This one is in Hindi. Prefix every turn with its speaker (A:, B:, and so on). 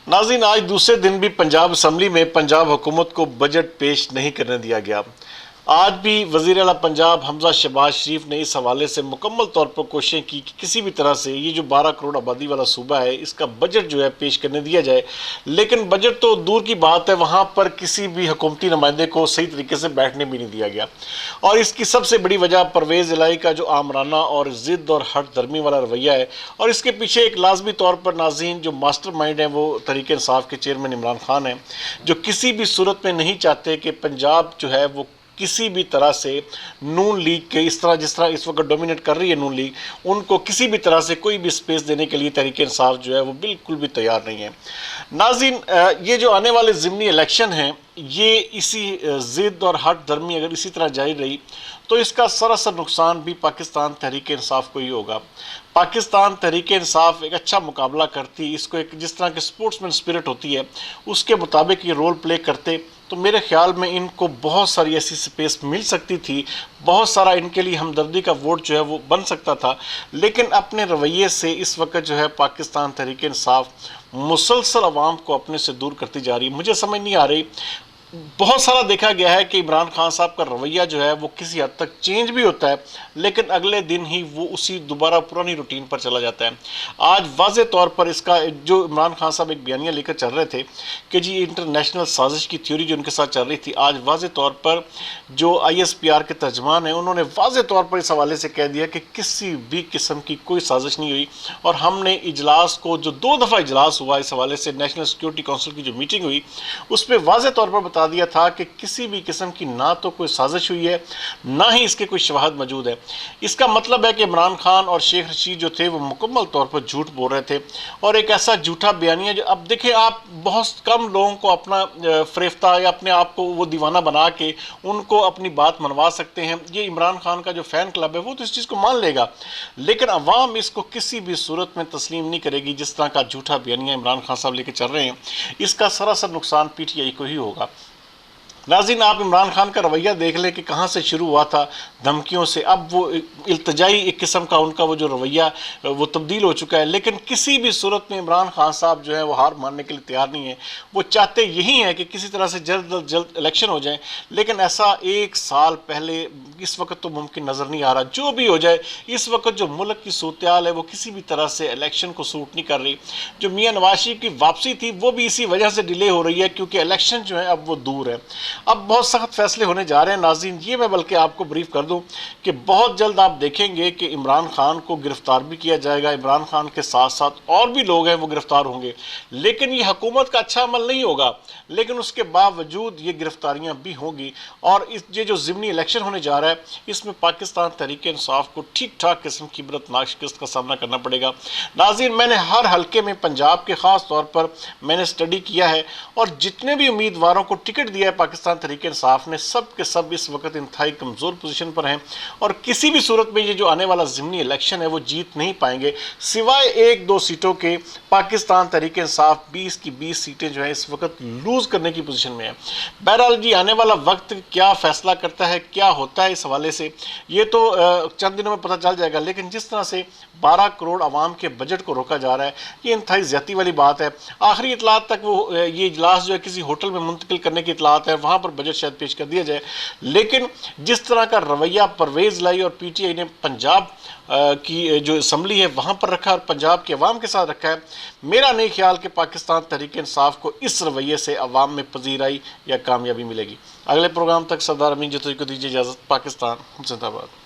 A: नाज़रीन, आज दूसरे दिन भी पंजाब असम्बली में पंजाब हुकूमत को बजट पेश नहीं करने दिया गया। आज भी वज़ीर आला पंजाब हमजा शहबाज शरीफ ने इस हवाले से मुकम्मल तौर पर कोशिश की कि किसी भी तरह से ये जो 12 करोड़ आबादी वाला सूबा है इसका बजट जो है पेश करने दिया जाए। लेकिन बजट तो दूर की बात है, वहाँ पर किसी भी हुकूमती नुमाइंदे को सही तरीके से बैठने भी नहीं दिया गया। और इसकी सबसे बड़ी वजह परवेज़ इलाही का जो आमराना और ज़िद और हट धर्मी वाला रवैया है। और इसके पीछे एक लाजमी तौर पर नाज़रीन जो मास्टर माइंड है वो तहरीक इंसाफ के चेयरमैन इमरान खान हैं, जो किसी भी सूरत में नहीं चाहते कि पंजाब जो है वो किसी भी तरह से नून लीग के जिस तरह इस वक्त डोमिनेट कर रही है नून लीग, उनको किसी भी तरह से कोई भी स्पेस देने के लिए तहरीक इंसाफ जो है वो बिल्कुल भी तैयार नहीं है। नाज़रीन, ये जो आने वाले ज़िमनी इलेक्शन हैं ये इसी ज़िद और हट धर्मी अगर इसी तरह जारी रही तो इसका सरासर नुकसान भी पाकिस्तान तहरीक इंसाफ को ही होगा। पाकिस्तान तहरीक इंसाफ एक अच्छा मुकाबला करती, इसको एक जिस तरह की स्पोर्ट्समैन स्पिरिट होती है उसके मुताबिक ये रोल प्ले करते तो मेरे ख्याल में इनको बहुत सारी ऐसी स्पेस मिल सकती थी, बहुत सारा इनके लिए हमदर्दी का वोट जो है वो बन सकता था। लेकिन अपने रवैये से इस वक्त जो है पाकिस्तान तहरीक इंसाफ मुसलसल अवाम को अपने से दूर करती जा रही है। मुझे समझ नहीं आ रही, बहुत सारा देखा गया है कि इमरान खान साहब का रवैया जो है वो किसी हद तक चेंज भी होता है लेकिन अगले दिन ही वो उसी दोबारा पुरानी रूटीन पर चला जाता है। आज वाज़े तौर पर इसका जो इमरान खान साहब एक बयानिया लेकर चल रहे थे कि जी इंटरनेशनल साजिश की थ्योरी जो उनके साथ चल रही थी, आज वाज़े तौर पर जो ISPR के तर्जमान हैं उन्होंने वाज़े तौर पर इस हवाले से कह दिया कि किसी भी किस्म की कोई साजिश नहीं हुई। और हमने इजलास को जो 2 दफ़ा इजलास हुआ इस हवाले से नेशनल सिक्योरिटी काउंसिल की जो मीटिंग हुई उस पर वाज़े तौर पर बता दिया था कि किसी भी किस्म की ना तो कोई साजिश हुई है ना ही इसके कोई शवाहद मौजूद है। इसका मतलब है कि इमरान खान और शेख रशीद जो थे वो मुकम्मल तौर पर झूठ बोल रहे थे और एक ऐसा झूठा बयानिया जो अब देखें आप बहुत कम लोगों को अपना फरेफ्ता या अपने आप को वो दीवाना बना के उनको अपनी बात मनवा सकते हैं। ये इमरान खान का जो फ़ैन क्लब है वो तो इस चीज़ को मान लेगा लेकिन अवाम इसको किसी भी सूरत में तस्लीम नहीं करेगी। जिस तरह का झूठा बयानिया इमरान खान साहब लेके चल रहे हैं इसका सरासर नुकसान PTI को ही होगा। नाज़रीन, आप इमरान खान का रवैया देख लें कि कहाँ से शुरू हुआ था धमकियों से, अब वो इल्तजाई एक किस्म का उनका वो जो रवैया वो तब्दील हो चुका है। लेकिन किसी भी सूरत में इमरान खान साहब जो है वो हार मानने के लिए तैयार नहीं है। वो चाहते यही हैं कि किसी तरह से जल्द अज जल्द इलेक्शन हो जाए, लेकिन ऐसा 1 साल पहले इस वक्त तो मुमकिन नज़र नहीं आ रहा। जो भी हो जाए इस वक्त जो मुल्क की सूरत-ए-हाल है वो किसी भी तरह से इलेक्शन को सूट नहीं कर रही। जो मियाँ नवाज शरीफ की वापसी थी वो भी इसी वजह से डिले हो रही है क्योंकि इलेक्शन जो है अब वो दूर है। अब बहुत सख्त फैसले होने जा रहे हैं। नाज़रीन, ये मैं बल्कि आपको ब्रीफ कर दूं कि बहुत जल्द आप देखेंगे कि इमरान खान को गिरफ्तार भी किया जाएगा। इमरान खान के साथ साथ और भी लोग हैं वो गिरफ्तार होंगे, लेकिन ये हुकूमत का अच्छा अमल नहीं होगा। लेकिन उसके बावजूद ये गिरफ्तारियां भी होंगी और ये जो ज़िमनी इलेक्शन होने जा रहा है इसमें पाकिस्तान तहरीक इंसाफ को ठीक ठाक किस्म की इबरतनाक शिकस्त का सामना करना पड़ेगा। नाज़रीन, मैंने हर हल्के में पंजाब के ख़ास तौर पर मैंने स्टडी किया है और जितने भी उम्मीदवारों को टिकट दिया है पाकिस्तान तहरीक इंसाफ ने सब के सब इस वक्त इंतहाई कमज़ोर पोजीशन पर हैं और किसी भी सूरत में ये जो आने वाला ज़िमनी इलेक्शन है वो जीत नहीं पाएंगे सिवाय 1-2 सीटों के। पाकिस्तान तहरीक इंसाफ 20 की 20 सीटें जो है इस वक्त लूज़ करने की पोजीशन में है। बहरहाल जी, आने वाला वक्त क्या फ़ैसला करता है, क्या होता है इस हवाले से ये तो चंद दिनों में पता चल जाएगा। लेकिन जिस तरह से 12 करोड़ आवाम के बजट को रोका जा रहा है ये इंतहाई ज़्यादती वाली बात है। आखिरी इतलात तक वो ये इजलास जो है किसी होटल में मुंतकिल करने की इतलात है, वहाँ पर बजट शायद पेश कर दिया जाए। लेकिन जिस तरह का रवैया परवेज़ इलाही और PTI ने पंजाब की जो असम्बली है वहाँ पर रखा और पंजाब के अवाम के साथ रखा है, मेरा नहीं ख्याल कि पाकिस्तान तहरीक इंसाफ को इस रवैये से अवाम में पजीराई या कामयाबी मिलेगी। अगले प्रोग्राम तक सरदार अमीन जतोई को दीजिए इजाज़त। पाकिस्तान जिंदाबाद।